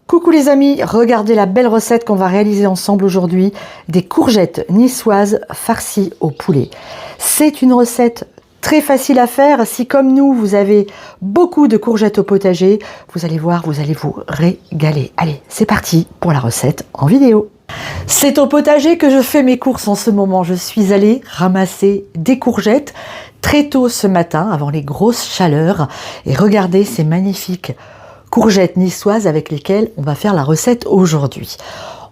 Coucou les amis, regardez la belle recette qu'on va réaliser ensemble aujourd'hui, des courgettes niçoises farcies au poulet. C'est une recette très facile à faire. Si comme nous, vous avez beaucoup de courgettes au potager, vous allez voir, vous allez vous régaler. Allez, c'est parti pour la recette en vidéo. C'est au potager que je fais mes courses en ce moment. Je suis allée ramasser des courgettes très tôt ce matin, avant les grosses chaleurs. Et regardez ces magnifiques courgettes niçoises avec lesquelles on va faire la recette aujourd'hui.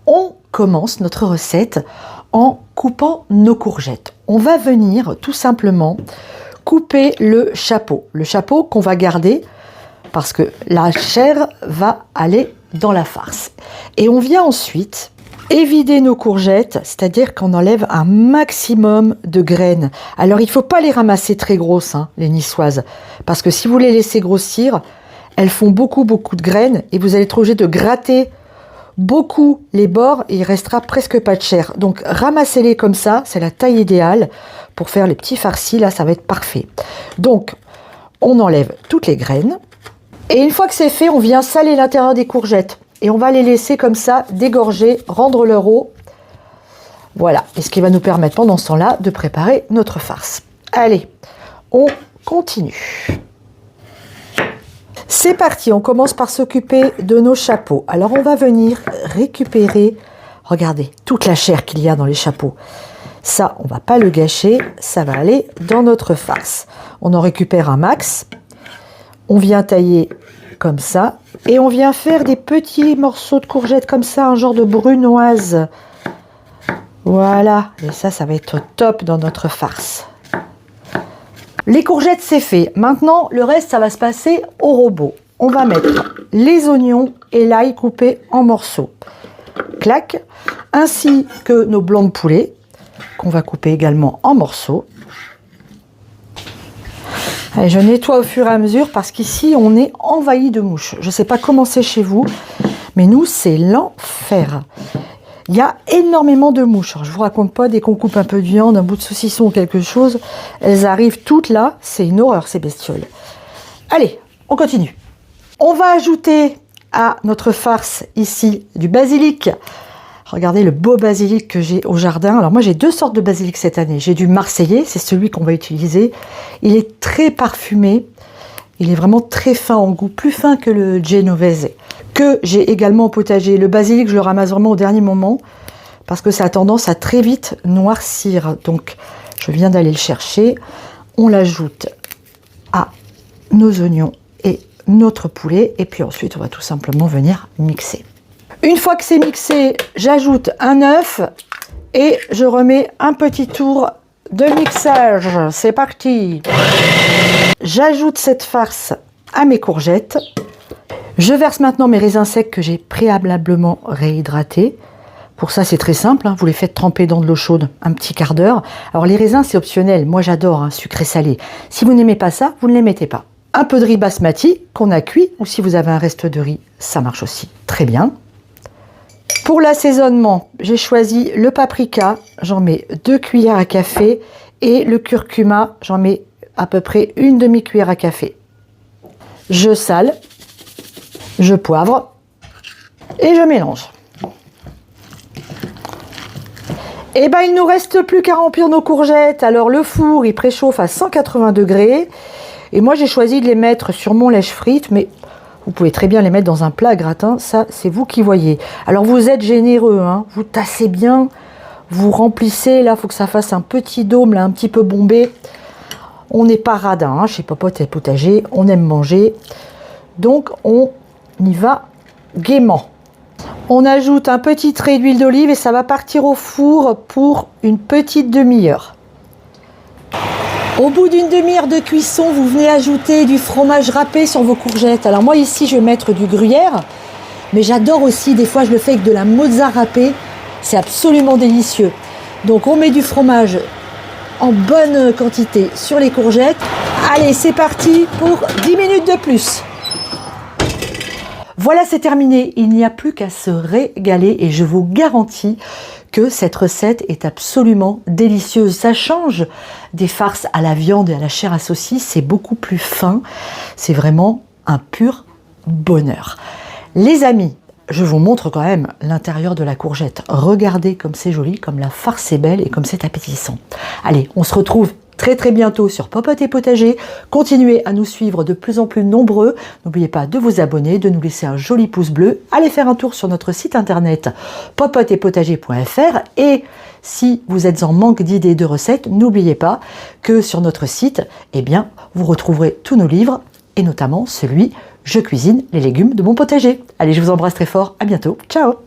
On commence notre recette en coupant nos courgettes. On va venir tout simplement couper le chapeau. Le chapeau qu'on va garder parce que la chair va aller dans la farce. Et on vient ensuite évider nos courgettes, c'est-à-dire qu'on enlève un maximum de graines. Alors il ne faut pas les ramasser très grosses, hein, les niçoises, parce que si vous les laissez grossir, elles font beaucoup de graines et vous allez être obligé de gratter beaucoup les bords et il restera presque pas de chair. Donc ramassez-les comme ça, c'est la taille idéale pour faire les petits farcis, là ça va être parfait. Donc on enlève toutes les graines et une fois que c'est fait, on vient saler l'intérieur des courgettes et on va les laisser comme ça dégorger, rendre leur eau. Voilà, et ce qui va nous permettre pendant ce temps-là de préparer notre farce. Allez, on continue. C'est parti, on commence par s'occuper de nos chapeaux. Alors on va venir récupérer, regardez, toute la chair qu'il y a dans les chapeaux. Ça, on va pas le gâcher, ça va aller dans notre farce. On en récupère un max, on vient tailler comme ça, et on vient faire des petits morceaux de courgettes comme ça, un genre de brunoise. Voilà, et ça va être top dans notre farce. Les courgettes, c'est fait. Maintenant, le reste, ça va se passer au robot. On va mettre les oignons et l'ail coupés en morceaux. Clac. Ainsi que nos blancs de poulet, qu'on va couper également en morceaux. Allez, je nettoie au fur et à mesure parce qu'ici, on est envahi de mouches. Je ne sais pas comment c'est chez vous, mais nous, c'est l'enfer. Il y a énormément de mouches. Alors, je ne vous raconte pas, dès qu'on coupe un peu de viande, un bout de saucisson ou quelque chose, elles arrivent toutes là. C'est une horreur, ces bestioles. Allez, on continue. On va ajouter à notre farce ici du basilic. Regardez le beau basilic que j'ai au jardin. Alors moi, j'ai deux sortes de basilic cette année. J'ai du marseillais, c'est celui qu'on va utiliser. Il est très parfumé. Il est vraiment très fin en goût, plus fin que le genovese, que j'ai également au potager. Le basilic, je le ramasse vraiment au dernier moment parce que ça a tendance à très vite noircir. Donc, je viens d'aller le chercher. On l'ajoute à nos oignons et notre poulet. Et puis ensuite, on va tout simplement venir mixer. Une fois que c'est mixé, j'ajoute un œuf et je remets un petit tour de mixage. C'est parti! J'ajoute cette farce à mes courgettes. Je verse maintenant mes raisins secs que j'ai préalablement réhydratés. Pour ça, c'est très simple, hein. Vous les faites tremper dans de l'eau chaude un petit quart d'heure. Alors les raisins, c'est optionnel. Moi, j'adore, hein, sucré salé. Si vous n'aimez pas ça, vous ne les mettez pas. Un peu de riz basmati qu'on a cuit, ou si vous avez un reste de riz, ça marche aussi très bien. Pour l'assaisonnement, j'ai choisi le paprika. J'en mets 2 cuillères à café. Et le curcuma, j'en mets à peu près une demi-cuillère à café. Je sale, je poivre et je mélange. Et ben il ne nous reste plus qu'à remplir nos courgettes. Alors le four, il préchauffe à 180 degrés. Et moi j'ai choisi de les mettre sur mon lèche-frite, mais vous pouvez très bien les mettre dans un plat à gratin, ça c'est vous qui voyez. Alors vous êtes généreux, hein, vous tassez bien, vous remplissez, là il faut que ça fasse un petit dôme, là, un petit peu bombé. On n'est pas radin, hein, chez Popote et Potager, on aime manger. Donc on y va gaiement. On ajoute un petit trait d'huile d'olive et ça va partir au four pour une petite demi-heure. Au bout d'une demi-heure de cuisson, vous venez ajouter du fromage râpé sur vos courgettes. Alors moi ici, je vais mettre du gruyère, mais j'adore aussi, des fois je le fais avec de la mozza râpée. C'est absolument délicieux. Donc on met du fromage en bonne quantité sur les courgettes. Allez, c'est parti pour 10 minutes de plus. Voilà, c'est terminé. Il n'y a plus qu'à se régaler et je vous garantis que cette recette est absolument délicieuse. Ça change des farces à la viande et à la chair à saucisse. C'est beaucoup plus fin. C'est vraiment un pur bonheur. Les amis, je vous montre quand même l'intérieur de la courgette. Regardez comme c'est joli, comme la farce est belle et comme c'est appétissant. Allez, on se retrouve très bientôt sur Popote et Potager. Continuez à nous suivre de plus en plus nombreux. N'oubliez pas de vous abonner, de nous laisser un joli pouce bleu. Allez faire un tour sur notre site internet popoteetpotager.fr et si vous êtes en manque d'idées de recettes, n'oubliez pas que sur notre site, eh bien, vous retrouverez tous nos livres et notamment celui « Je cuisine les légumes de mon potager ». Allez, je vous embrasse très fort. À bientôt. Ciao.